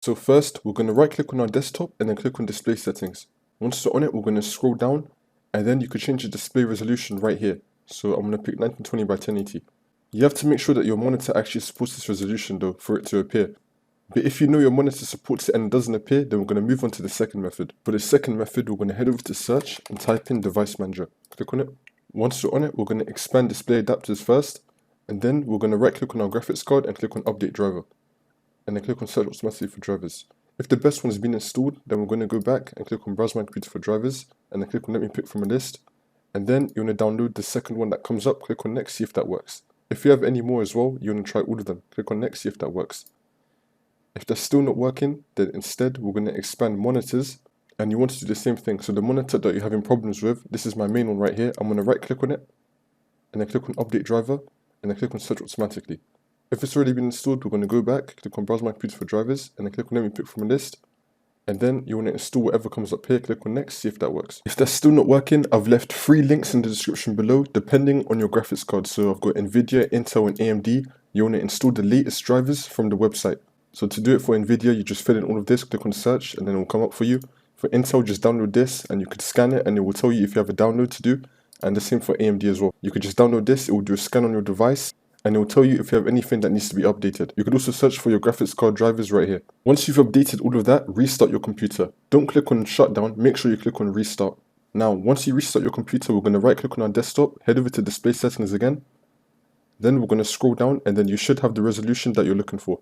So first, we're going to right click on our desktop and then click on display settings. Once you're on it, we're going to scroll down and then you could change the display resolution right here. So I'm going to pick 1920 by 1080. You have to make sure that your monitor actually supports this resolution though for it to appear. But if you know your monitor supports it and it doesn't appear, then we're going to move on to the second method. For the second method, we're going to head over to search and type in device manager. Click on it. Once you're on it, we're going to expand display adapters first, and then we're going to right click on our graphics card and click on update driver. And then click on search automatically for drivers. If the best one has been installed, then we're going to go back and click on browse my computer for drivers, and then click on let me pick from a list. And then you want to download the second one that comes up, click on next, see if that works. If you have any more as well, you want to try all of them. Click on next, see if that works. If that's still not working, then instead we're going to expand monitors, and you want to do the same thing. So the monitor that you're having problems with, this is my main one right here. I'm going to right click on it, and then click on update driver, and then click on search automatically. If it's already been installed, we're going to go back, click on browse my computer for drivers, and then click on let me pick from a list. And then you want to install whatever comes up here, click on next, see if that works. If that's still not working, I've left 3 links in the description below, depending on your graphics card. So I've got Nvidia, Intel, and AMD. You want to install the latest drivers from the website. So to do it for Nvidia, you just fill in all of this, click on search, and then it will come up for you. For Intel, just download this, and you could scan it, and it will tell you if you have a download to do. And the same for AMD as well. You could just download this, it will do a scan on your device, and it will tell you if you have anything that needs to be updated. You could also search for your graphics card drivers right here. Once you've updated all of that, restart your computer. Don't click on shutdown, make sure you click on restart. Now, once you restart your computer, we're going to right click on our desktop, head over to display settings again. Then we're going to scroll down, and then you should have the resolution that you're looking for.